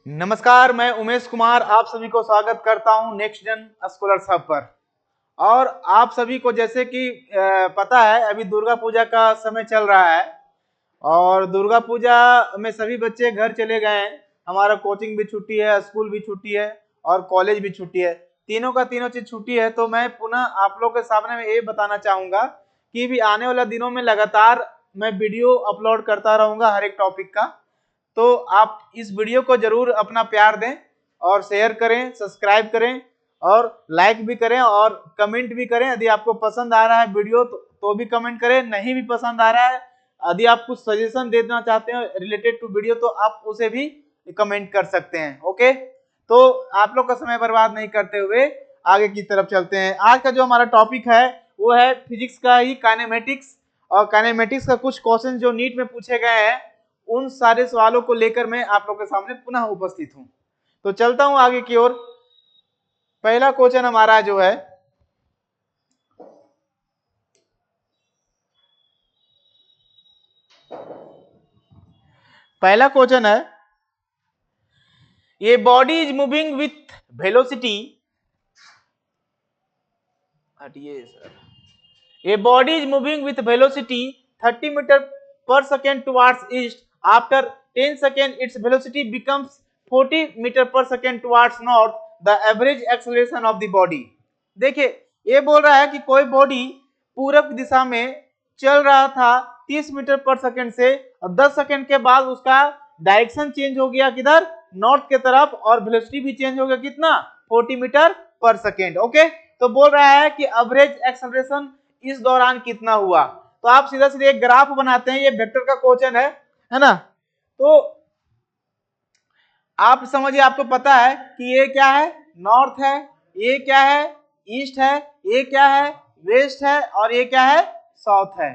नमस्कार, मैं उमेश कुमार आप सभी को स्वागत करता हूं नेक्स्ट जन स्कॉलर्स हब पर। और आप सभी को जैसे कि पता है अभी दुर्गा पूजा का समय चल रहा है और दुर्गा पूजा में सभी बच्चे घर चले गए हैं। हमारा कोचिंग भी छुट्टी है, स्कूल भी छुट्टी है और कॉलेज भी छुट्टी है। तीनों का तीनों चीज छुट्टी है। तो मैं पुनः आप लोग के सामने में ये बताना चाहूंगा कि भी आने वाले दिनों में लगातार मैं वीडियो अपलोड करता रहूंगा हर एक टॉपिक का। तो आप इस वीडियो को जरूर अपना प्यार दें और शेयर करें, सब्सक्राइब करें और लाइक भी करें और कमेंट भी करें। यदि आपको पसंद आ रहा है वीडियो तो भी कमेंट करें, नहीं भी पसंद आ रहा है, यदि आप कुछ सजेशन देना चाहते हैं रिलेटेड टू वीडियो तो आप उसे भी कमेंट कर सकते हैं। ओके, तो आप लोग का समय बर्बाद नहीं करते हुए आगे की तरफ चलते हैं। आज का जो हमारा टॉपिक है वो है फिजिक्स का ही काइनेमेटिक्स। और काइनेमेटिक्स का कुछ क्वेश्चन जो नीट में पूछे गए हैं उन सारे सवालों को लेकर मैं आप लोग के सामने पुनः उपस्थित हूं। तो चलता हूं आगे की ओर। पहला क्वेश्चन हमारा जो है पहला क्वेश्चन है ये body is moving with velocity. हटिए sir. A body is moving with velocity 30 metre per second towards east. After 10 second its velocity becomes 40 metre per second towards north. The average acceleration of the body. देखिए ये बोल रहा है कि कोई body पूरब दिशा में चल रहा था 30 मीटर पर सेकेंड से और 10 सेकेंड के बाद उसका डायरेक्शन चेंज हो गया किधर, नॉर्थ के तरफ, और वेलोसिटी भी चेंज हो गया कितना, 40 मीटर पर सेकेंड। ओके, तो बोल रहा है कि एवरेज एक्सेलरेशन इस दौरान कितना हुआ। तो आप सीधा सीधे एक ग्राफ बनाते हैं, ये वेक्टर का क्वेश्चन है ना। तो आप समझिए, आपको पता है कि ये क्या है, नॉर्थ है, ये क्या है, ईस्ट है, ये क्या है, वेस्ट है, और ये क्या है, साउथ है।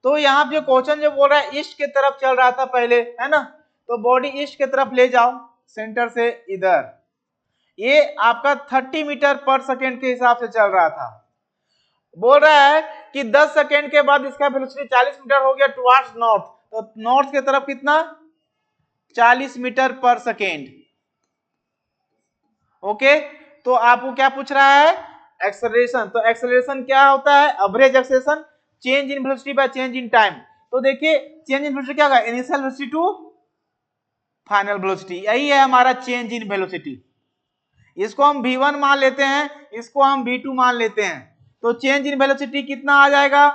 तो यहाँ पे जो क्वेश्चन जो बोल रहा है ईस्ट के तरफ चल रहा था पहले, है ना, तो बॉडी ईस्ट के तरफ ले जाओ सेंटर से इधर। ये आपका 30 मीटर पर सेकेंड के हिसाब से चल रहा था। बोल रहा है कि 10 सेकेंड के बाद इसका वेलोसिटी 40 मीटर हो गया टुवर्ड्स नॉर्थ। तो नॉर्थ के तरफ कितना, 40 मीटर पर सेकेंड। ओके, तो आपको क्या पूछ रहा है, एक्सेलरेशन। तो एक्सेलरेशन क्या होता है, average acceleration change in velocity by change in time. तो देखिए चेंज इन वेलोसिटी क्या होगा, initial velocity to final velocity, यही है हमारा चेंज इन वेलोसिटी। इसको हम v1 मान लेते हैं, इसको हम v2 मान लेते हैं। तो चेंज इन वेलोसिटी कितना आ जाएगा,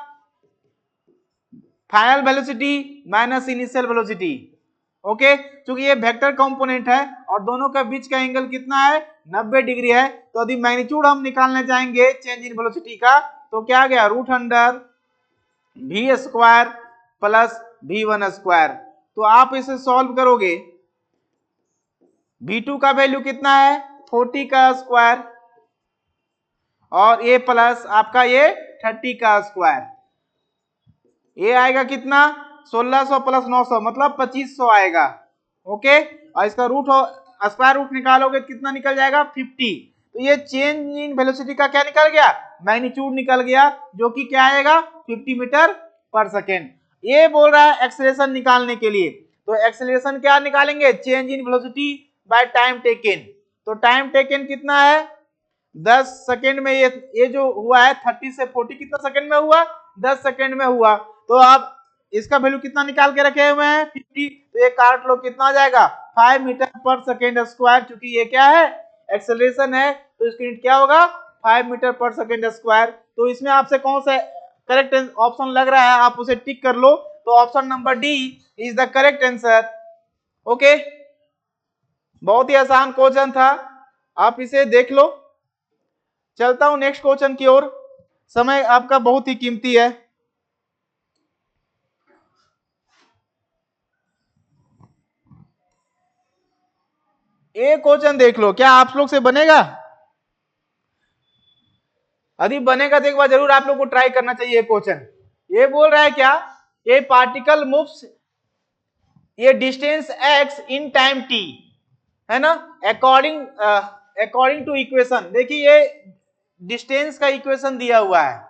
final velocity minus initial velocity. Okay, क्योंकि ये वेक्टर कंपोनेंट है और दोनों का बीच का एंगल कितना है, 90 डिग्री है। तो यदि मैग्नीट्यूड हम निकालने जाएंगे चेंज इन वेलोसिटी का तो क्या आ गया, root under v square plus v1 square. तो आप इसे सॉल्व करोगे, v2 का वैल्यू कितना है, 40 का स्क्वायर, और ये प्लस आपका ये 30 का स्क्वायर, ये आएगा कितना, 1600 प्लस 900 मतलब 2500 आएगा। ओके, और इसका रूट स्क्वायर रूट निकालोगे तो कितना निकल जाएगा, 50। तो ये चेंज इन वेलोसिटी का क्या निकल गया, मैग्नीट्यूड निकल गया, जो कि क्या आएगा, 50 मीटर पर सेकेंड। ये बोल रहा है एक्सेलरेशन निकालने के लिए। तो एक्सेलरेशन क्या निकालेंगे, change in velocity by time taken. तो टाइम टेकन कितना है, 10 सेकेंड में ये जो हुआ है 30 से 40 कितना सेकेंड में हुआ, 10 सेकेंड में हुआ। तो आप इसका वैल्यू कितना निकाल के रखे हुए हैं, 50। तो ये काट लो, कितना आ जाएगा, 5 मीटर पर सेकेंड स्क्वायर। क्योंकि ये क्या है, एक्सेलरेशन है, तो इसका यूनिट क्या होगा, 5 मीटर पर सेकेंड स्क्वायर। तो इसमें आपसे कौन सा करेक्ट ऑप्शन लग रहा है आप उसे टिक कर लो। तो option number D is the correct answer. Okay, बहुत ही आसान क्वेश्चन था, आप इसे देख लो। चलता हूं नेक्स्ट क्वेश्चन की ओर, समय आपका बहुत ही कीमती है। एक क्वेश्चन देख लो, क्या आप लोग से बनेगा, यदि बनेगा तो एक बार जरूर आप लोग को ट्राई करना चाहिए क्वेश्चन। ये बोल रहा है क्या, ये पार्टिकल मूव्स ये distance x in time t, है ना, अकॉर्डिंग टू इक्वेशन। देखिए ये डिस्टेंस का इक्वेशन दिया हुआ है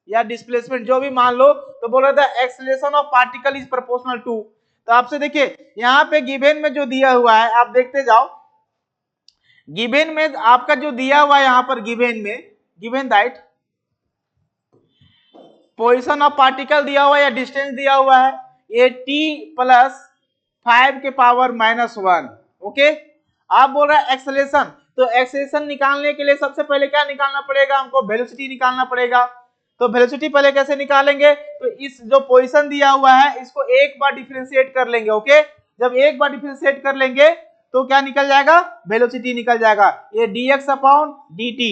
या डिस्प्लेसमेंट जो भी मान लो, तो बोल रहा था acceleration of particle is proportional to तो आपसे देखिए यहाँ पे गिवन में जो दिया हुआ है आप देखते जाओ, गिवन में आपका जो दिया हुआ है यहाँ पर गिवन में, given that position of particle दिया हुआ है या डिस्टेंस दिया हुआ है ये t प्लस 5 के पावर -1। ओके, आप बोल रहे हैं एक्सेलरेशन, तो एक्सेलरेशन निकालने के लिए सबसे पहले क्या निकालना पड़ेगा, हमको वेलोसिटी निकालना पड़ेगा। तो वेलोसिटी पहले कैसे निकालेंगे, तो इस जो पोजीशन दिया हुआ है इसको एक बार डिफरेंशिएट कर लेंगे। ओके, जब एक बार डिफरेंशिएट कर लेंगे तो क्या निकल जाएगा, वेलोसिटी निकल जाएगा, ये dx अपॉन dt।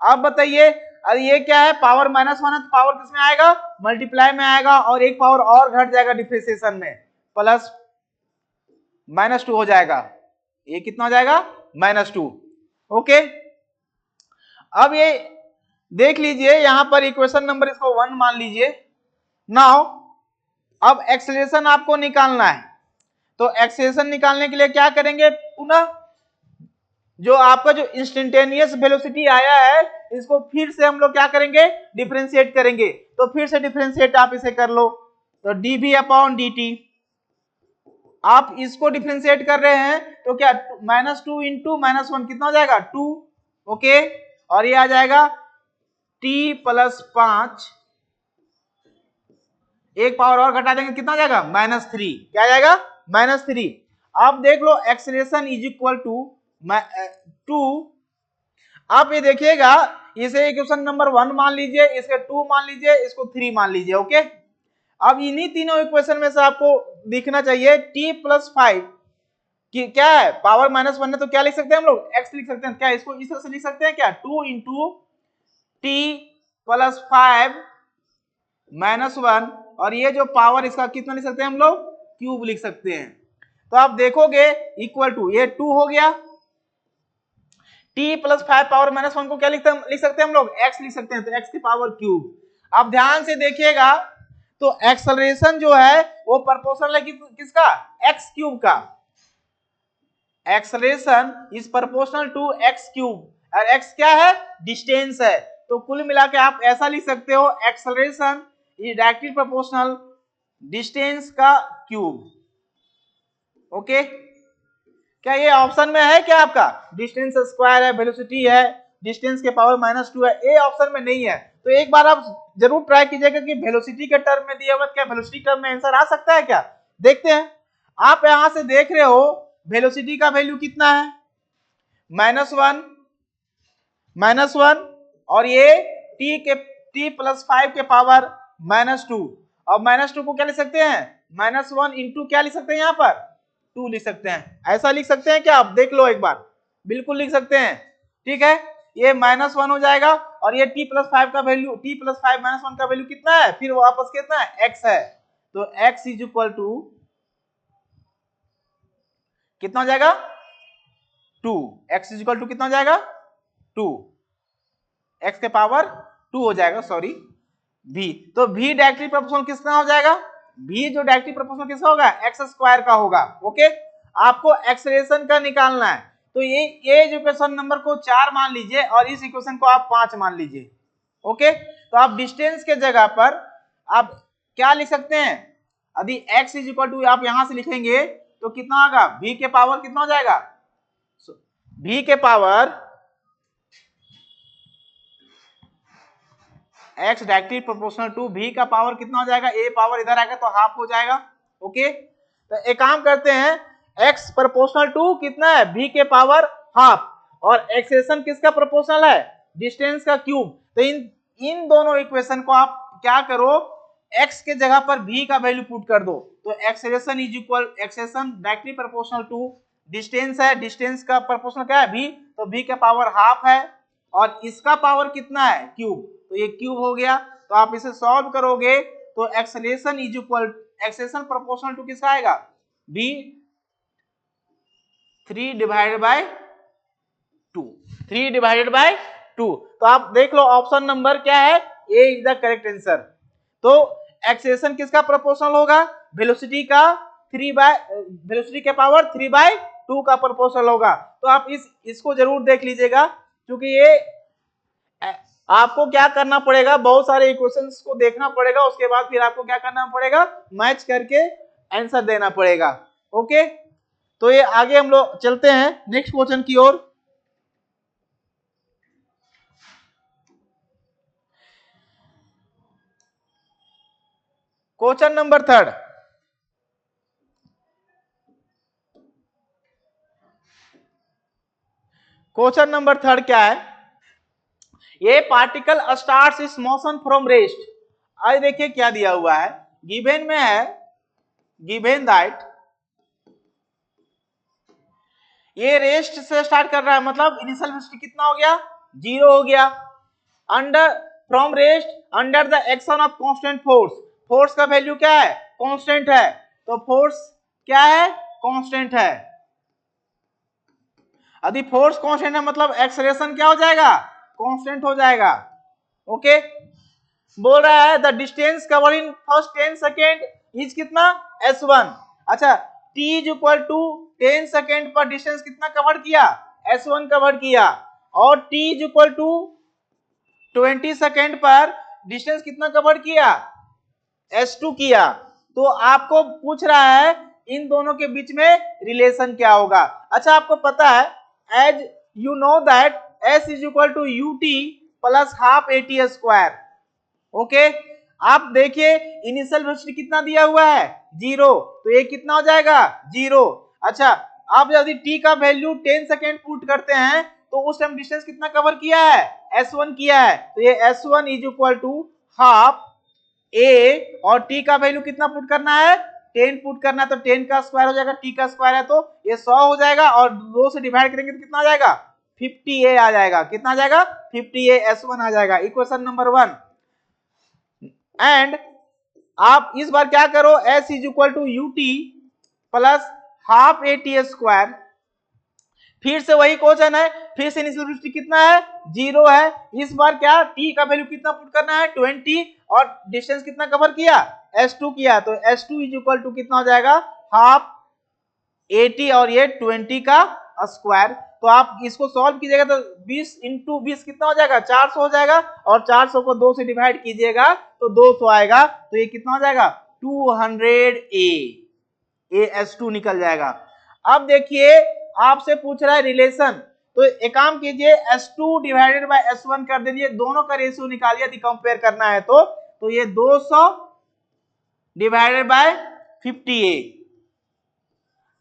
अब बताइए, अरे ये क्या है, पावर -1 है तो पावर किसमें आएगा, मल्टीप्लाई में आएगा, और एक पावर और घट जाएगा डिफरेंशिएशन में, प्लस -2 हो जाएगा, ये कितना हो जाएगा, -2। ओके, अब ये देख लीजिए यहाँ पर इक्वेशन नंबर इसको 1 मान लीजिए। नाउ अब एक्सेलरेशन आपको निकालना है, तो एक्सेलरेशन निकालने के लिए क्या करेंगे, पुनः जो आपका जो इंस्टेंटेनियस वेलोसिटी आया है इसको फिर से हम लोग क्या करेंगे, डिफरेंशिएट करेंगे। तो फिर से डिफरेंशिएट आप इसे कर लो, तो dv अपॉन dt, आप इसको डिफरेंशिएट कर रहे हैं तो क्या -2 इंटू -1 कितना हो जाएगा, 2। ओके, और ये आ जाएगा t प्लस 5, एक पावर और घटा देंगे कितना हो जाएगा, -3, क्या आ जाएगा, -3। आप देख लो एक्सेलरेशन इज इक्वल टू 2। आप ये देखिएगा, इसे इक्वेशन नंबर 1 मान लीजिए, इसके 2 मान लीजिए, इसको 3 मान लीजिए। ओके, अब इन्हीं तीनों इक्वेशन में से आपको दिखना चाहिए t प्लस 5 कि क्या है, पावर -1 है तो क्या लिख सकते हैं हम लोग, x लिख सकते हैं। क्या इसको इस तरह से लिख सकते हैं क्या, 2 इंटू t प्लस 5 -1, और ये जो पावर इसका कितना लिख सकते हैं हम लोग, क्यूब लिख सकते हैं। तो आप देखोगे इक्वल टू ये 2 हो गया, t प्लस 5 पावर -1 को क्या लिख सकते हैं हम लोग, x लिख सकते हैं, तो x की पावर क्यूब। अब ध्यान से देखिएगा, तो एक्सेलरेशन जो है वो प्रोपोर्शनल है किसका, x क्यूब का। Acceleration is proportional to x cube, और x क्या है, डिस्टेंस है। तो कुल मिला के आप ऐसा लिख सकते हो, acceleration is directly proportional distance का क्यूब। ओके, क्या ये ऑप्शन में है क्या आपका, डिस्टेंस स्क्वायर है, वेलोसिटी है, डिस्टेंस के पावर -2 है, ये ऑप्शन में नहीं है। तो एक बार आप जरूर ट्राई कीजिएगा कि वेलोसिटी के टर्म में दिया हुआ, क्या वेलोसिटी टर्म में आंसर आ सकता है क्या, देखते हैं। आप यहां से देख रहे हो वेलोसिटी का वैल्यू कितना है, -1, और ये t प्लस 5 के पावर -2। अब -2 को क्या लिख सकते हैं, -1 इंटू क्या लिख सकते हैं, यहाँ पर 2 लिख सकते हैं। ऐसा लिख सकते हैं क्या, आप देख लो एक बार, बिल्कुल लिख सकते हैं। ठीक है, ये -1 हो जाएगा, और ये t प्लस 5 का वैल्यू, t प्लस 5 -1 का वैल्यू कितना है, फिर वापस कितना है, x है। तो x इज इक्वल टू कितना हो जाएगा, 2। x इज इक्वल टू कितना हो जाएगा, 2, x के पावर 2 हो जाएगा, सॉरी v। तो v डायरेक्टली प्रोपोर्शनल किसका हो जाएगा, v जो डायरेक्टली प्रोपोर्शनल किसका होगा, x स्क्वायर का होगा। ओके, आपको एक्सेलरेशन का निकालना है, तो ये इक्वेशन नंबर को 4 मान लीजिए, और इस इक्वेशन को आप 5 मान लीजिए। ओके, तो आप डिस्टेंस के जगह पर आप क्या लिख सकते हैं, यदि x इज इक्वल टू आप यहां से लिखेंगे तो कितना होगा, v के पावर कितना हो जाएगा, v के power x directly proportional to v का पावर कितना हो जाएगा, a पावर इधर आएगा तो हाफ हो जाएगा। ओके, तो एक काम करते हैं, x प्रोपोर्शनल टू कितना है, v के पावर हाफ, और एक्सेलरेशन किसका प्रोपोर्शनल है, डिस्टेंस का क्यूब। तो इन दोनों इक्वेशन को आप क्या करो, x के जगह पर v का वैल्यू पुट कर दो, तो acceleration is equal, acceleration directly proportional to distance है, डिस्टेंस का प्रोपोर्शनल क्या है, v, तो v का पावर हाफ है, और इसका पावर कितना है, क्यूब, तो ये क्यूब हो गया। तो आप इसे सॉल्व करोगे तो acceleration is equal, acceleration proportional to किसका आएगा, v 3 divided by 2, 3 divided by 2। तो आप देख लो ऑप्शन नंबर क्या है, A is the correct answer. तो एक्सेलरेशन किसका प्रोपोर्शनल होगा, वेलोसिटी का 3 बाय, वेलोसिटी के पावर 3/2 का प्रोपोर्शनल होगा। तो आप इसको जरूर देख लीजिएगा, क्योंकि ये आपको क्या करना पड़ेगा, बहुत सारे इक्वेशंस को देखना पड़ेगा, उसके बाद फिर आपको क्या करना पड़ेगा, मैच करके आंसर देना पड़ेगा। ओके, तो ये आगे हम लोग चलते हैं नेक्स्ट क्वेश्चन की ओर। Question number 3। क्वेश्चन नंबर 3 क्या है? ये particle starts its motion from rest. आज देखिए क्या दिया हुआ है, गिवन में है, गिवन दैट ये रेस्ट से स्टार्ट कर रहा है, मतलब इनिशियल वेलोसिटी कितना हो गया, 0 हो गया। Under from rest under the action of constant force, force का वैल्यू क्या है, कांस्टेंट है, तो फोर्स क्या है, कांस्टेंट है। यदि फोर्स कांस्टेंट है मतलब एक्सेलरेशन क्या हो जाएगा, कांस्टेंट हो जाएगा। ओके, बोल रहा है the distance cover in first 10 second is कितना, s1। अच्छा, t is equal to 10 second पर डिस्टेंस कितना कवर किया, s1 कवर किया, और t is equal to 20 second पर डिस्टेंस कितना कवर किया, s2 किया। तो आपको पूछ रहा है इन दोनों के बीच में रिलेशन क्या होगा। अच्छा, आपको पता है as you know that s is equal to ut plus half at square. Okay, आप देखिए इनिशियल वेलोसिटी कितना दिया हुआ है, 0, तो ये कितना हो जाएगा, 0। अच्छा, आप यदि t का वैल्यू 10 सेकेंड पुट करते हैं तो उस टाइम डिस्टेंस कितना कवर किया है, s1 किया है, तो ये s1 is equal to half a, और t का वैल्यू कितना पुट करना है, 10 पुट करना है, तो 10 का स्क्वायर हो जाएगा, t का स्क्वायर है तो ये 100 हो जाएगा, और 2 से डिवाइड करेंगे तो कितना आ जाएगा, 50a आ जाएगा। कितना आ जाएगा, 50a, s1 आ जाएगा। Equation number 1। एंड आप इस बार क्या करो, s is equal to ut plus half at square, फिर से वही क्वेश्चन है, फिर से इनिशियल वेलोसिटी कितना है, 0 है। इस बार क्या, t का वैल्यू कितना पुट करना है, 20, और डिस्टेंस कितना कवर किया, s2 किया, तो s2 इज इक्वल टू कितना हो जाएगा, हाफ 80 और ये 20 का स्क्वायर। तो आप इसको सॉल्व कीजिएगा तो 20 इंटू 20 कितना हो जाएगा, 400 हो जाएगा, और 400 को 2 से डिवाइड कीजिएगा तो 200 आएगा, तो ये कितना हो जाएगा, 200a, s2 निकल जाएगा। अब देखिए आपसे पूछ रहा है रिलेशन, तो एक काम कीजिए s2 डिवाइडेड बाय s1 कर दीजिए, दोनों का रेशियो निकालिए यदि कंपेयर करना है तो ये 200 डिवाइडेड बाय 50a,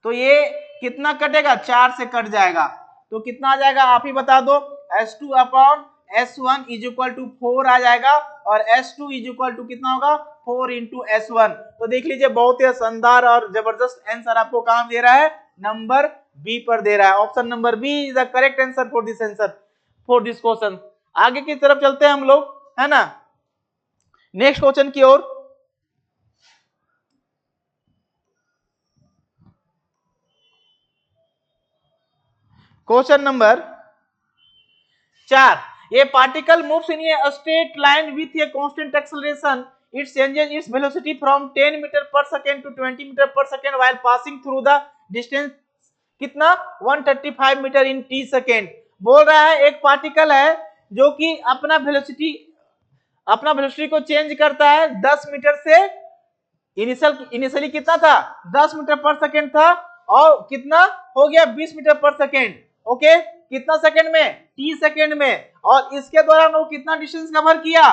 तो ये कितना कटेगा, 4 से कट जाएगा, तो कितना आ जाएगा आप ही बता दो, s2 upon s1 is equal to 4 आ जाएगा, और s2 इज इक्वल टू कितना होगा, 4 इंटू s1। तो देख लीजिए बहुत ही शानदार और जबरदस्त आंसर आपको कहां दे रहा है, नंबर बी पर दे रहा है। Option number B is the correct answer for this answer, for this question. आगे की तरफ चलते हैं हम लोग, है ना, नेक्स्ट क्वेश्चन की ओर। Question number 4, a particle moves in a straight line with a constant acceleration. It changes its velocity from 10 meter per second to 20 meter per second while passing through the distance कितना, 135 metre इन t second. बोल रहा है एक particle है जो कि अपना velocity को चेंज करता है 10 मीटर से, इनिशियली कितना था, 10 मीटर पर सेकेंड था, और कितना हो गया, 20 मीटर पर सेकेंड। ओके, कितना सेकेंड में, टी सेकेंड में, और इसके दौरान वो कितना डिस्टेंस कवर किया,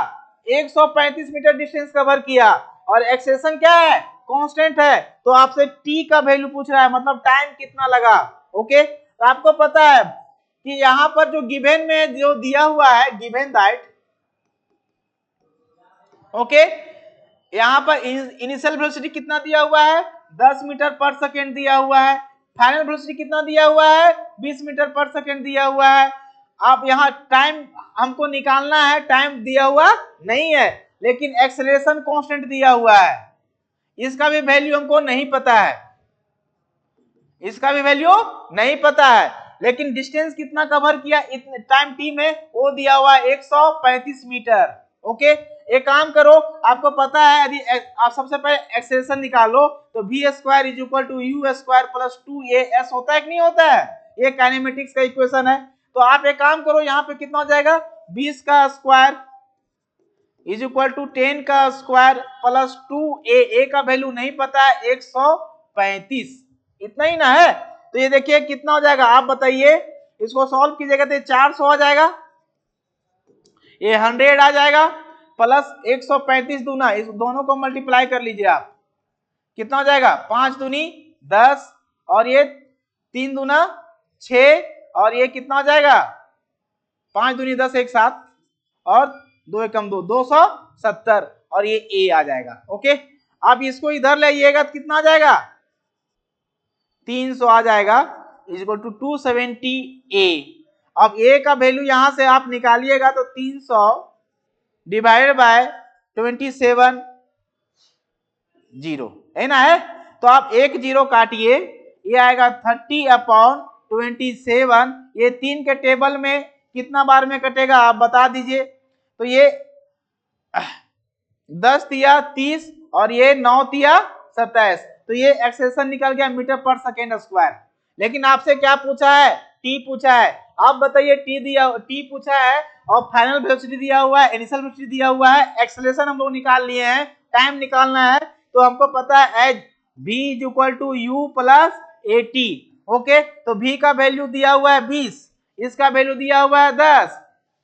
135 मीटर डिस्टेंस कवर किया, और एक्सेलेरेशन क्या है, कांस्टेंट है। तो आपसे टी का वैल्यू पूछ रहा है, मतलब टाइम कितना लगा। ओके, तो आपको पता है कि यहां पर जो गिवन में जो दिया हुआ है, गिवन दैट, ओके, यहां पर इनिशियल वेलोसिटी कितना दिया हुआ है, 10 मीटर पर सेकेंड दिया हुआ है, फाइनल वेलोसिटी कितना दिया हुआ है, 20 मीटर पर सेकेंड दिया हुआ है। आप यहाँ टाइम हमको निकालना है, टाइम दिया हुआ नहीं है, लेकिन एक्सेलरेशन कांस्टेंट दिया हुआ है, इसका भी वैल्यू हमको नहीं पता है, इसका भी वैल्यू नहीं पता है, लेकिन डिस्टेंस कितना कवर किया इतने टाइम टी में, वो दिया हुआ 135 मीटर। ओके, एक काम करो, आपको पता है यदि आप सबसे पहले एक्सेलरेशन निकालो तो v square is equal to u square plus 2as होता है कि नहीं होता है, ये काइनेमेटिक्स का इक्वेशन है। तो आप एक काम करो, यहाँ पे कितना हो जाएगा, 20 का स्क्वायर इज इक्वल टू 10 का स्क्वायर प्लस 2a का वैल्यू नहीं पता है 135, इतना ही ना है। तो ये देखिए कितना हो जाएगा आप बताइए, इसको सॉल्व कीजिएगा तो 400 आ जाएगा, ये 100 आ जाएगा प्लस 135 दूना, इस दोनों को मल्टीप्लाई कर लीजिए आप, कितना हो जाएगा 5 दूनी 10 और ये 3 दूना 6 और ये कितना हो जाएगा 5 दूनी 10 एक साथ और 2 एकम 2 270 और ये ए आ जाएगा। ओके, अब इसको इधर ले आइएगा तो कितना आ जाएगा 300 आ जाएगा इज इक्वल टू 270 ए। अब ए का वैल्यू यहां से आप निकालिएगा तो 300 डिवाइडेड बाय 27 जीरो है ना, है तो आप एक जीरो काटिए, ये आएगा 30/27, ये 3 के टेबल में कितना बार में कटेगा आप बता दीजिए। तो ये 10 तिया 30 और ये 9 तिया 27, तो ये एक्सेलेरेशन निकल गया मीटर पर सेकेंड स्क्वायर। लेकिन आपसे क्या पूछा है, टी पूछा है, आप बताइए टी पूछा है और फाइनल वेलोसिटी दिया हुआ है, इनिशियल वेलोसिटी दिया हुआ है, एक्सेलेरेशन हम लोग निकाल लिए हैं, टाइम निकालना है तो हमको पता है as v is equal to u plus A T. Okay, तो v का वैल्यू दिया हुआ है 20, इसका वैल्यू दिया हुआ है 10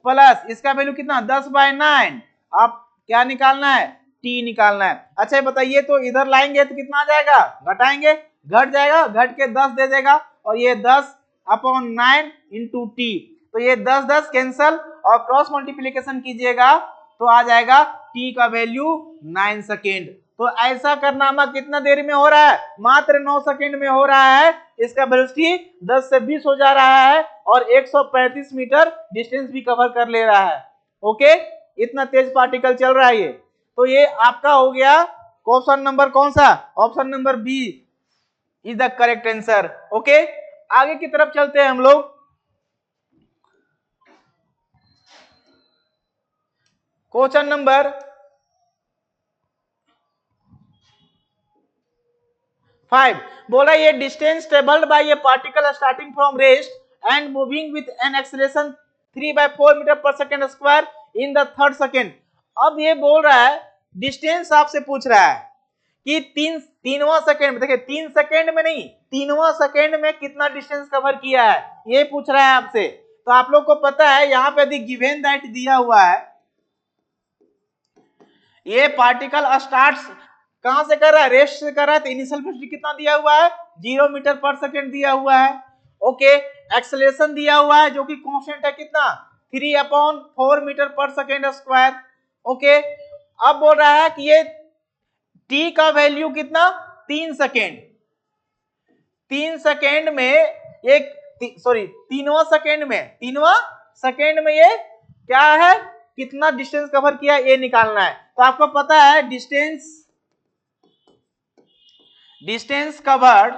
प्लस इसका वैल्यू कितना 10/9, आप क्या निकालना है t निकालना है। अच्छा बताइए तो इधर लाएंगे तो कितना आ जाएगा, घटाएंगे घट जाएगा, घट के 10 दे देगा और ये 10/9 इंटू टी, तो ये 10 10 कैंसल और क्रॉस मल्टीप्लीकेशन कीजिएगा तो आ जाएगा t का वैल्यू 9 सेकेंड। तो ऐसा करनामा कितना देर में हो रहा है, मात्र 9 सेकेंड में हो रहा है, इसका वेलोसिटी 10 से 20 हो जा रहा है और 135 मीटर डिस्टेंस भी कवर कर ले रहा है। ओके, इतना तेज पार्टिकल चल रहा है ये। तो ये आपका हो गया ऑप्शन नंबर कौन सा, option number B is the correct answer. Okay, आगे की तरफ चलते हैं हम लोग। क्वेश्चन नंबर 5 बोला ये distance travelled by a particle starting from rest and moving with an acceleration 3/4 metre per second square in the third second. अब ये बोल रहा है डिस्टेंस आपसे पूछ रहा है कि तीनवां सेकेंड में, देखिए 3 सेकेंड में नहीं, तीनवां सेकेंड में कितना डिस्टेंस कवर किया है ये पूछ रहा है आपसे। तो आप लोग को पता है यहाँ पे यदि गिवन दैट दिया हुआ है, ये पार्टिकल स्टार्ट कहां से कर रहा है, रेस्ट से कर रहा है, तो इनिशियल वेलोसिटी कितना दिया हुआ है 0 मीटर पर सेकेंड दिया हुआ है। ओके, एक्सेलरेशन दिया हुआ है जो कि कांस्टेंट है कितना 3/4 metre per second square. Okay, अब बोल रहा है कि ये t का वैल्यू कितना 3 सेकेंड, 3 सेकेंड में एक तीनवां सेकेंड में ये क्या है कितना डिस्टेंस कवर किया ये निकालना है। तो आपको पता है distance covered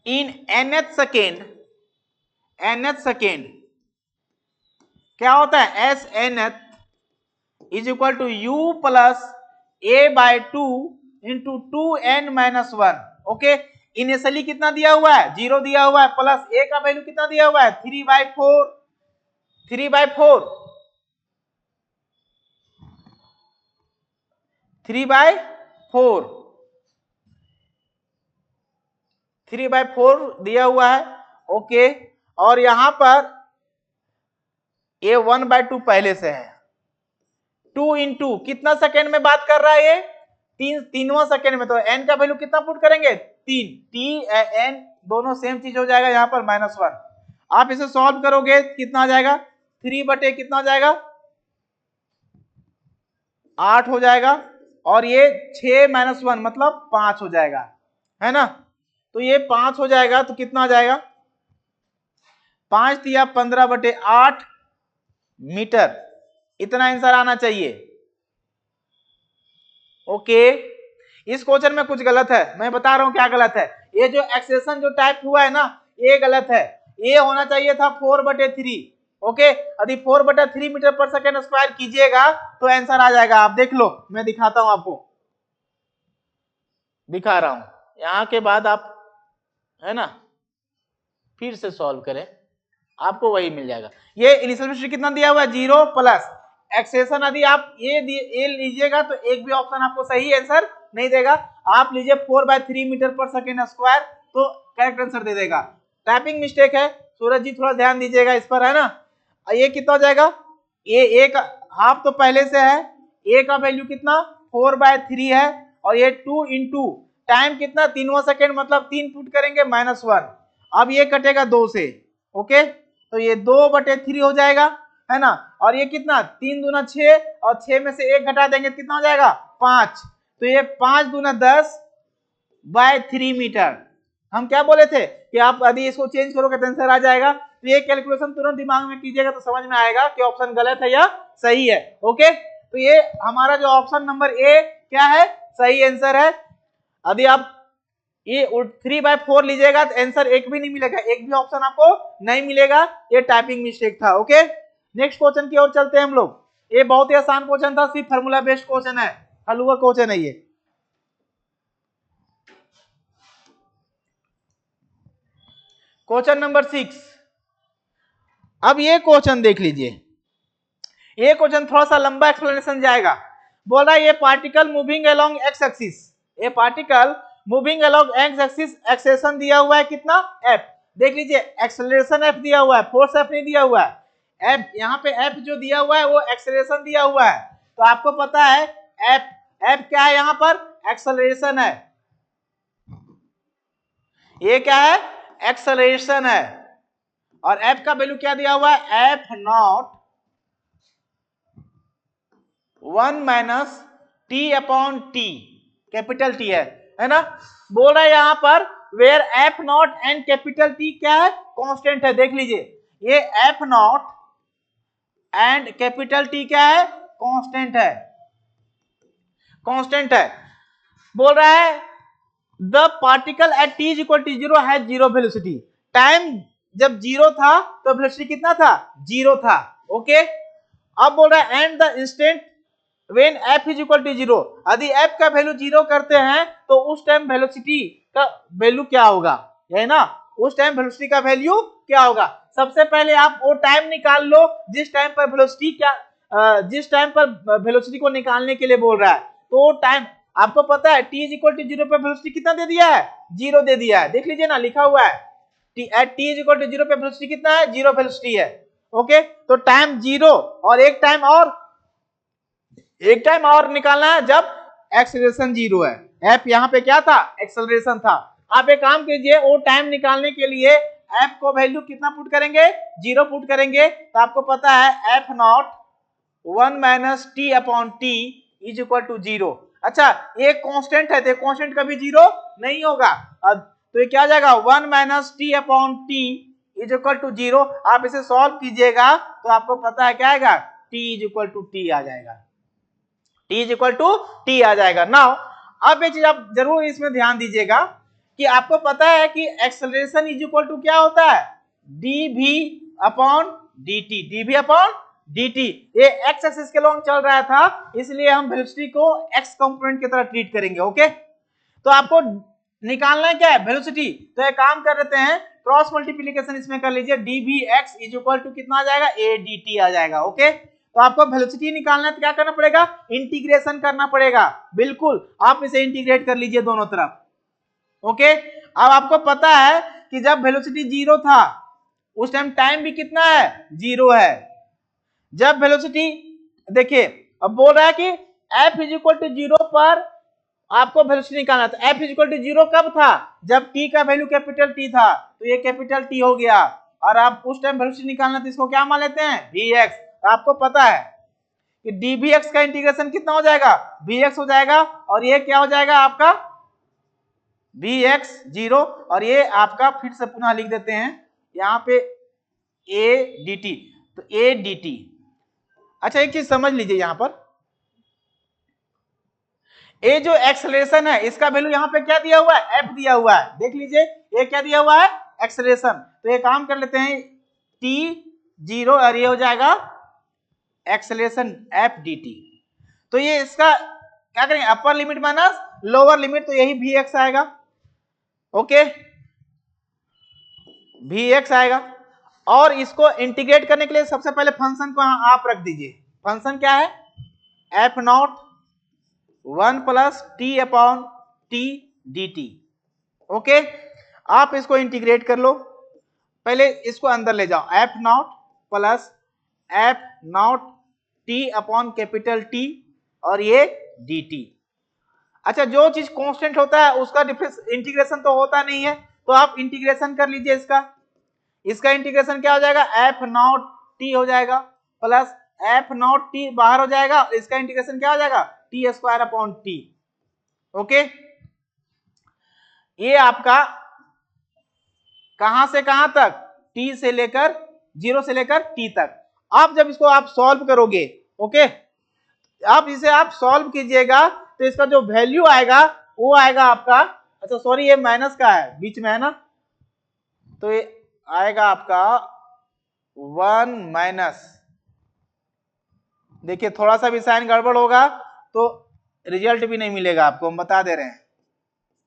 in nth second क्या होता है S nth is equal to u plus a/2 into 2n-1। Okay, initially कितना दिया हुआ है 0 दिया हुआ है, प्लस a का वैल्यू कितना दिया हुआ है 3/4 दिया हुआ है। ओके, और यहां पर ये 1/2 पहले से है, 2 इंटू कितना सेकेंड में बात कर रहा है ये तीनवां सेकेंड में, तो n का वैल्यू कितना पुट करेंगे 3, t n दोनों सेम चीज हो जाएगा यहां पर -1। आप इसे सॉल्व करोगे कितना आ जाएगा 3 बटे कितना हो जाएगा 8 हो जाएगा और ये 6 - 1 मतलब 5 हो जाएगा, है ना। तो ये 5 हो जाएगा तो कितना आ जाएगा 5 तिया 15/8 मीटर, इतना आंसर आना चाहिए। ओके, इस क्वेश्चन में कुछ गलत है, मैं बता रहा हूं क्या गलत है। ये जो एक्सेलेरेशन जो टाइप हुआ है ना ये गलत है, ये होना चाहिए था 4/3। ओके, यदि 4/3 मीटर पर सेकेंड स्क्वायर कीजिएगा तो आंसर आ जाएगा। आप देख लो, मैं दिखाता हूं आपको, दिखा रहा हूं यहां के बाद आप है ना फिर से सॉल्व करें आपको वही मिल जाएगा। ये इनिशियल वेलोसिटी कितना दिया हुआ है 0 प्लस एक्सेलेरेशन यदि आप ये लीजिएगा तो एक भी ऑप्शन आपको सही आंसर नहीं देगा। आप लीजिए 4/3 मीटर पर सेकेंड स्क्वायर तो करेक्ट आंसर दे देगा। टाइपिंग मिस्टेक है, सूरज जी थोड़ा ध्यान दीजिएगा इस पर, है ना। ये कितना हो जाएगा, ये एक हाफ तो पहले से है, ए का वैल्यू कितना 4/3 है और ये 2 इंटू टाइम कितना 3वां सेकेंड मतलब 3 पुट करेंगे -1। अब ये कटेगा 2 से, ओके, तो ये 2/3 हो जाएगा, है ना। और ये कितना 3 दूना 6 और 6 में से 1 घटा देंगे कितना हो जाएगा 5, तो ये 5 दूना 10/3 मीटर। हम क्या बोले थे कि आप यदि इसको चेंज करोगे तो आंसर आ जाएगा। तो ये कैलकुलेशन तुरंत दिमाग में कीजिएगा तो समझ में आएगा कि ऑप्शन गलत है या सही है। ओके, तो ये हमारा जो ऑप्शन नंबर ए क्या है, सही आंसर है। यदि आप ये 3/4 लीजिएगा तो आंसर एक भी नहीं मिलेगा, एक भी ऑप्शन आपको नहीं मिलेगा, ये टाइपिंग मिस्टेक था। ओके, नेक्स्ट क्वेश्चन की ओर चलते हैं हम लोग। ये बहुत ही आसान क्वेश्चन था, सिर्फ फार्मूला बेस्ड क्वेश्चन है, हलवा क्वेश्चन है ये। Question number 6। अब ये क्वेश्चन देख लीजिए, ये क्वेश्चन थोड़ा सा लंबा एक्सप्लेनेशन जाएगा। बोल रहा है ये particle moving along X axis, ये particle moving along X axis, acceleration दिया हुआ है कितना f, देख लीजिए एक्सेलरेशन f दिया हुआ है, फोर्स f नहीं दिया हुआ है। f यहाँ पे f जो दिया हुआ है वो एक्सेलरेशन दिया हुआ है, तो आपको पता है f क्या है, यहाँ पर एक्सेलरेशन है, ये क्या है एक्सेलरेशन है। और f का वैल्यू क्या दिया हुआ है f0 1 - t/t, कैपिटल T है ना। बोल रहा है यहां पर where f0 and capital T क्या है, कांस्टेंट है। देख लीजिए ये f0 एंड कैपिटल T क्या है, कांस्टेंट है, कांस्टेंट है। बोल रहा है the particle at t = 0 has 0 velocity, time जब 0 था तो वेलोसिटी कितना था 0 था। ओके, अब बोल रहा है and the instant when f = 0, यदि f का वैल्यू 0 करते हैं तो उस टाइम वेलोसिटी का वैल्यू क्या होगा, है ना, उस टाइम वेलोसिटी का वैल्यू क्या होगा। सबसे पहले आप वो टाइम निकाल लो जिस टाइम पर वेलोसिटी क्या जिस टाइम पर वेलोसिटी को निकालने के लिए बोल रहा है, तो टाइम आपको पता है t = 0 पर वेलोसिटी कितना दे दिया है 0 दे दिया है, देख लीजिए ना लिखा हुआ है एट t = 0 पे वेलोसिटी कितना है 0 वेलोसिटी है। ओके, तो टाइम 0 और एक टाइम और निकालना है जब एक्सेलरेशन 0 है। f यहाँ पे क्या था एक्सेलरेशन था। आप एक काम कीजिए, वो टाइम निकालने के लिए f को वैल्यू कितना पुट करेंगे 0 पुट करेंगे, तो आपको पता है f0 1 - t/t = 0। अच्छा, ये कांस्टेंट है तो कांस्टेंट कभी 0 नहीं होगा, तो ये क्या आ जाएगा 1 - t/t = 0। आप इसे सॉल्व कीजिएगा तो आपको पता है क्या आएगा t = t आ जाएगा, t = t आ जाएगा। नाउ अब ये चीज आप जरूर इसमें ध्यान दीजिएगा कि आपको पता है कि एक्सेलरेशन = क्या होता है dv/dt, dv/dt। ये x एक्सिस के लॉन्ग चल रहा था इसलिए हम वेलोसिटी को x कंपोनेंट की तरह ट्रीट करेंगे। ओके, तो आपको निकालना है क्या है वेलोसिटी, तो एक काम कर लेते हैं क्रॉस मल्टीप्लिकेशन इसमें कर लीजिए, dvx = कितना आ जाएगा adt आ जाएगा। ओके, तो आपको वेलोसिटी निकालना है तो क्या करना पड़ेगा इंटीग्रेशन करना पड़ेगा, बिल्कुल आप इसे इंटीग्रेट कर लीजिए दोनों तरफ। ओके, अब आपको पता है कि जब वेलोसिटी 0 था उस टाइम टाइम भी कितना है 0 है। जब वेलोसिटी देखिए अब बोल रहा है कि f = 0 पर आपको वेलोसिटी निकालना, तो f = 0 कब था जब t का वैल्यू कैपिटल T था, तो ये कैपिटल T हो गया। और आप उस टाइम वेलोसिटी निकालना तो इसको क्या मान लेते हैं vx। तो आपको पता है कि dvx का इंटीग्रेशन कितना हो जाएगा vx हो जाएगा, और ये क्या हो जाएगा आपका vx 0, और ये आपका फिर से पुनः लिख देते हैं यहाँ पे a dt, तो a dt। अच्छा, एक चीज समझ लीजिए, यहाँ पर ये जो एक्सेलरेशन है इसका वैल्यू यहाँ पे क्या दिया हुआ है f दिया हुआ है, देख लीजिए ये क्या दिया हुआ है एक्सेलरेशन। तो ये काम कर लेते हैं t 0 और ये हो जाएगा एक्सेलरेशन f dt। तो ये इसका क्या करेंगे upper limit minus lower limit, तो यही vx आएगा। ओके, vx आएगा, और इसको इंटीग्रेट करने के लिए सबसे पहले फंक्शन को आप रख दीजिए फंक्शन क्या है, F not 1 plus T upon T D T. Okay, आप इसको इंटीग्रेट कर लो, पहले इसको अंदर ले जाओ, F not plus F not T upon capital T और ये डी टी। अच्छा, जो चीज कांस्टेंट होता है उसका डिफरेंस इंटीग्रेशन तो होता नहीं है, तो आप इंटीग्रेशन कर लीजिए इसका इंटीग्रेशन क्या हो जाएगा, एफ नॉट टी हो जाएगा प्लस एफ नॉट टी बाहर हो जाएगा, इसका इंटीग्रेशन क्या हो जाएगा, T square upon T. Okay, ये आपका कहां से कहां तक, टी से लेकर 0 से लेकर टी तक। आप जब इसको आप सॉल्व करोगे, ओके, आप इसे आप सॉल्व कीजिएगा तो इसका जो वैल्यू आएगा वो आएगा आपका, अच्छा सॉरी ये माइनस का है बीच में है ना, तो ये आएगा आपका 1 माइनस, देखिए थोड़ा सा भी साइन गड़बड़ होगा तो रिजल्ट भी नहीं मिलेगा आपको, हम बता दे रहे हैं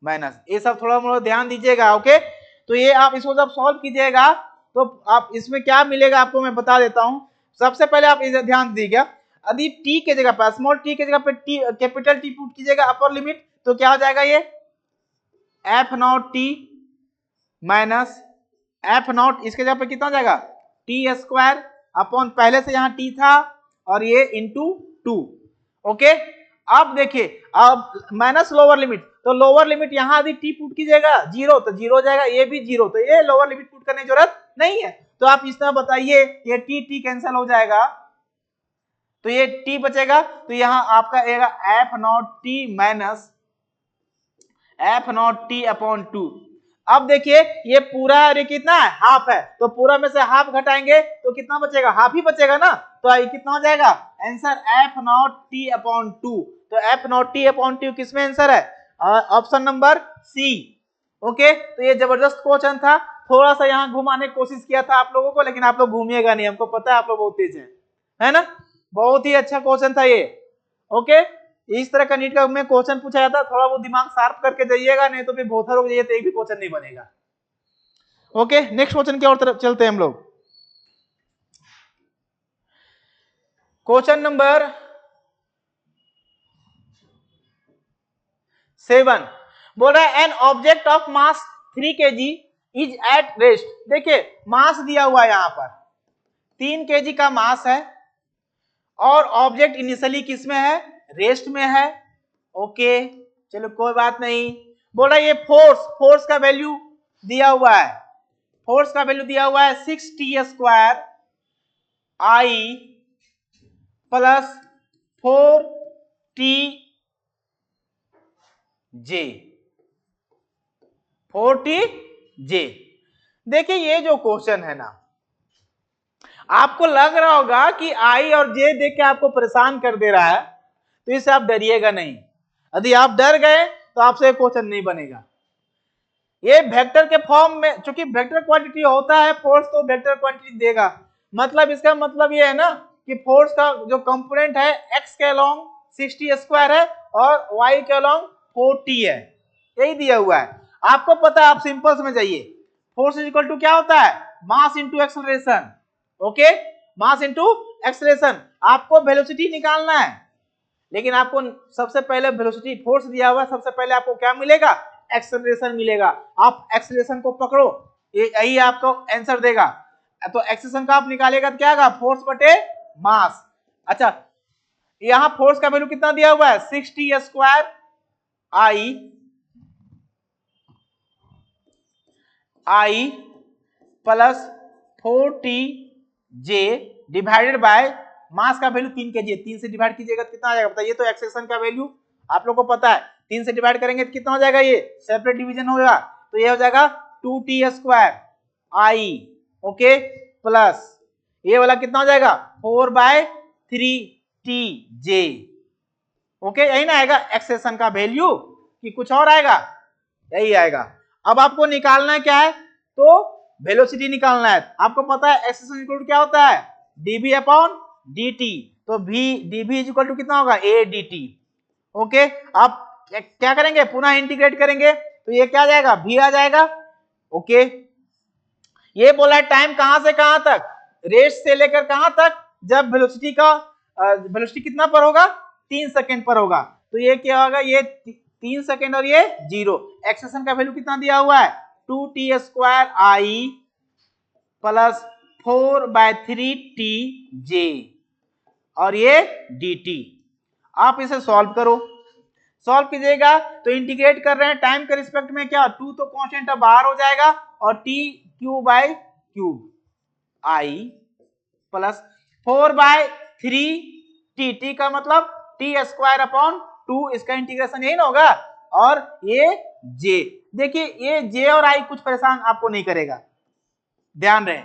माइनस, ये सब थोड़ा मोड़ा ध्यान दीजिएगा। ओके, तो ये आप इसको जब सॉल्व कीजिएगा तो आप इसमें क्या मिलेगा आपको मैं बता देता हूं। सबसे पहले आप इसे ध्यान दीजिएगा, यदि टी के जगह पर स्मॉल टी के जगह पर टी कैपिटल टी पुट कीजिएगा अपर लिमिट, तो क्या हो जाएगा, ये F not T minus F not, इसके जगह पे कितना हो जाएगा, टी स्क्वायर अपॉन पहले से यहाँ टी था और ये इंटू 2। ओके, अब देखिए, अब माइनस लोअर लिमिट, तो लोअर लिमिट यहाँ यदि टी पुट कीजिएगा 0 तो 0 हो जाएगा, ये भी 0, तो ये लोअर लिमिट पुट करने की जरूरत नहीं है। तो आप इस तरह बताइए, ये टी कैंसिल हो जाएगा तो ये टी बचेगा, तो यहाँ आपका आएगा F not T minus F not T upon 2। अब देखिए ये पूरा अरे कितना है, हाफ है, तो पूरा में से हाफ घटाएंगे तो कितना बचेगा, हाफ ही बचेगा ना, तो ये कितना हो जाएगा, answer F not T upon 2। तो एफ नॉट टी अपॉन 2 किसमें आंसर है, ऑप्शन नंबर सी। ओके, तो ये जबरदस्त क्वेश्चन था, थोड़ा सा यहाँ घुमाने की कोशिश किया था आप लोगों को, लेकिन आप लोग घूमिएगा नहीं, हमको पता है आप लोग बहुत तेज है ना, बहुत ही अच्छा क्वेश्चन था ये। ओके, इस तरह का नीट का में क्वेश्चन पूछा जाता है, थोड़ा वो दिमाग शार्प करके जाइएगा, नहीं तो फिर बहुत हो जाइए तो एक भी क्वेश्चन नहीं बनेगा। ओके, नेक्स्ट क्वेश्चन की और तरफ चलते हैं हम लोग। क्वेश्चन नंबर 7 बोल रहा है an object of mass 3 kg is at rest. देखिए मास दिया हुआ है यहाँ पर 3 kg का मास है और ऑब्जेक्ट इनिशियली किस में है, रेस्ट में है। ओके, चलो कोई बात नहीं। बोल रहा है ये फोर्स का वैल्यू दिया हुआ है, फोर्स का वैल्यू दिया हुआ है 6t स्क्वायर आई प्लस 4t जे 4t जे। देखिए ये जो क्वेश्चन है ना, आपको लग रहा होगा कि आई और जे देख के आपको परेशान कर दे रहा है, तो इससे आप डरिएगा नहीं। यदि आप डर गए तो आपसे क्वेश्चन नहीं बनेगा। ये वेक्टर के फॉर्म में, चूंकि वेक्टर क्वांटिटी होता है फोर्स, तो वेक्टर क्वांटिटी देगा, मतलब इसका मतलब ये है ना कि फोर्स का जो कंपोनेंट है x के अलोंग 60 स्क्वायर है और y के अलोंग 4t है, यही दिया हुआ है। आपको पता है, आप सिंपल्स में जाइए, फोर्स इज इक्वल टू क्या होता है, mass into acceleration. Okay, mass into acceleration. आपको वेलोसिटी निकालना है, लेकिन आपको सबसे पहले वेलोसिटी, फोर्स दिया हुआ है, सबसे पहले आपको क्या मिलेगा, एक्सेलरेशन मिलेगा। आप एक्सेलरेशन को पकड़ो, यही आपको आंसर देगा। तो एक्सेलरेशन का आप निकालेगा तो क्या आएगा, फोर्स बटे मास। अच्छा, यहां फोर्स का वैल्यू कितना दिया हुआ है, 60 square I plus 4t J divided by mass का वैल्यू 3 kg है, 3 से डिवाइड कीजिएगा तो कितना आ जाएगा बताइए। तो एक्सेलरेशन का वैल्यू आप लोग को पता है, 3 से डिवाइड करेंगे तो कितना हो जाएगा, ये सेपरेट डिवीजन होगा, तो ये हो जाएगा 2t स्क्वायर आई, ओके, प्लस ये वाला कितना हो जाएगा 4/3t जे। ओके, यही ना आएगा एक्सेलरेशन का वैल्यू, कि कुछ और आएगा, यही आएगा। अब आपको निकालना है क्या है, तो वेलोसिटी निकालना है। आपको पता है एक्सेलरेशन इक्वल टू क्या होता है, dv अपॉन dt, तो v dv is equal to कितना होगा, a dt। ओके, आप क्या करेंगे, पुनः इंटीग्रेट करेंगे तो ये क्या आ जाएगा, v आ जाएगा। ओके, ये बोला है टाइम कहां से कहां तक, रेस्ट से लेकर कहां तक, जब वेलोसिटी का वेलोसिटी कितना पर होगा, 3 सेकेंड पर होगा। तो ये क्या होगा, ये 3 सेकेंड और ये 0। एक्सेलेरेशन का वैल्यू कितना दिया हुआ है, 2t² प्लस 4/3t और ये dt। आप इसे सॉल्व करो, सॉल्व कीजिएगा तो इंटीग्रेट कर रहे हैं टाइम के रिस्पेक्ट में, क्या 2 तो कांस्टेंट बाहर हो जाएगा और t³ I प्लस 4/3t का मतलब t²/2, इसका इंटीग्रेशन यही ना होगा, और ये j। देखिए ये j और i कुछ परेशान आपको नहीं करेगा, ध्यान रहे।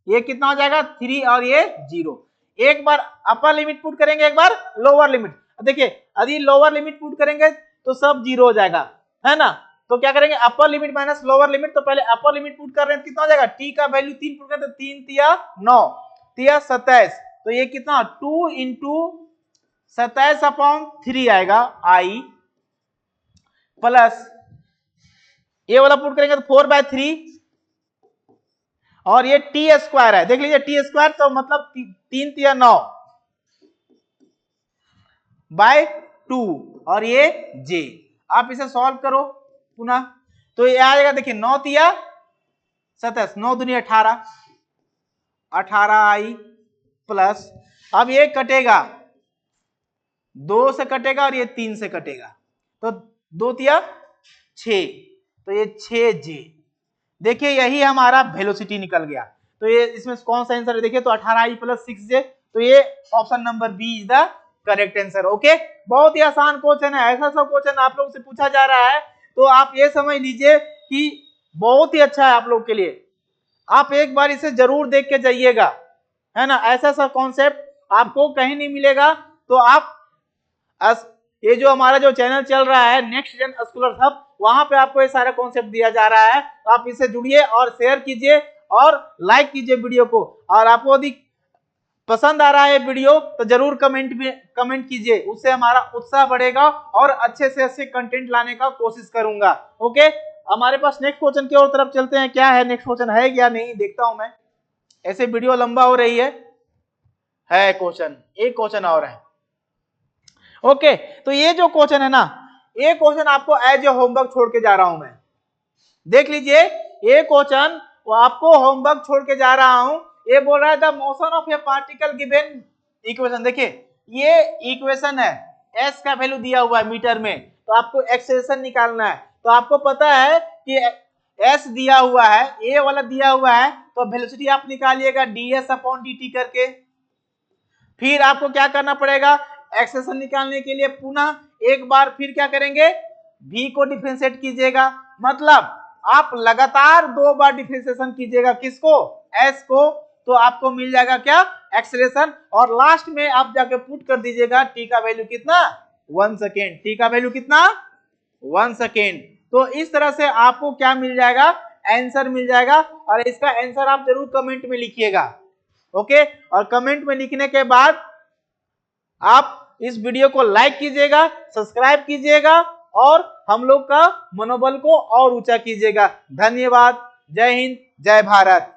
ये कितना हो जाएगा 3 और ये 0। एक बार अपर लिमिट पुट करेंगे, एक बार लोअर लिमिट। देखिए यदि लोअर लिमिट पुट करेंगे तो सब 0 हो जाएगा, है ना। तो क्या करेंगे, upper limit minus lower limit. तो पहले अपर लिमिट पुट कर रहे हैं, कितना हो जाएगा, t का वैल्यू 3 पुट करते, 3 तिया 9, तिया 27। तो ये कितना 2 × 27/3 आएगा i प्लस ये वाला पुट करेंगे तो 4/3 और ये t² है, देख लीजिए t² तो मतलब 3 तिया 9 बाय 2 और ये j। आप इसे सॉल्व करो पुनः, तो ये आ जाएगा, देखिए 9 तिया 27, 9 दूनी 18, 18i प्लस, अब ये कटेगा 2 से कटेगा और ये 3 से कटेगा, तो 2 तिया 6, तो ये 6j। देखिए यही हमारा वेलोसिटी निकल गया। तो ये इसमें कौन सा आंसर है, देखिए तो 18i प्लस 6j, तो ये option number B is the correct answer. Okay, बहुत ही आसान क्वेश्चन है, ऐसा सब क्वेश्चन आप लोगों से पूछा जा रहा है, तो आप ये समझ लीजिए कि बहुत ही अच्छा है आप लोग के लिए। आप एक बार इसे जरूर देख के जाइएगा, है ना। ऐसा सा कॉन्सेप्ट आपको कहीं नहीं मिलेगा। तो आप ये जो हमारा जो चैनल चल रहा है नेक्स्ट जेन स्कॉलर्स हब, वहां पे आपको ये सारा कॉन्सेप्ट दिया जा रहा है। तो आप इससे जुड़िए और शेयर कीजिए और लाइक कीजिए वीडियो को। और आपको यदि पसंद आ रहा है वीडियो तो जरूर कमेंट कीजिए, उससे हमारा उत्साह बढ़ेगा और अच्छे से अच्छे कंटेंट लाने का कोशिश करूंगा। ओके, हमारे पास नेक्स्ट क्वेश्चन की ओर तरफ चलते हैं। क्या है नेक्स्ट क्वेश्चन, है क्या नहीं देखता हूं मैं, ऐसे वीडियो लंबा हो रही है क्वेश्चन, एक क्वेश्चन और है। ओके, तो ये जो क्वेश्चन है ना, ये क्वेश्चन आपको एज ए होमवर्क छोड़ के जा रहा हूं मैं। देख लीजिए ये क्वेश्चन आपको होमवर्क छोड़ के जा रहा हूं। ये बोल रहा है the motion of A particle given equation. देखिए ये इक्वेशन है, s का वैल्यू दिया हुआ है मीटर में, तो आपको एक्सेलरेशन निकालना है। तो आपको पता है कि s दिया हुआ है, a वाला दिया हुआ है, तो वेलोसिटी आप निकालिएगा ds/dt करके। फिर आपको क्या करना पड़ेगा, एक्सेलरेशन निकालने के लिए पुनः एक बार फिर क्या करेंगे, v को डिफरेंशिएट कीजिएगा। मतलब आप लगातार 2 बार डिफरेंशिएशन कीजिएगा, किसको, s को, तो आपको मिल जाएगा क्या, एक्सेलरेशन। और लास्ट में आप जाके पुट कर दीजिएगा t का वैल्यू कितना, 1 सेकेंड, t का वैल्यू कितना, 1 सेकेंड। तो इस तरह से आपको क्या मिल जाएगा, आंसर मिल जाएगा। और इसका आंसर आप जरूर कमेंट में लिखिएगा। ओके, और कमेंट में लिखने के बाद आप इस वीडियो को लाइक कीजिएगा, सब्सक्राइब कीजिएगा और हम लोग का मनोबल को और ऊंचा कीजिएगा। धन्यवाद, जय हिंद, जय भारत।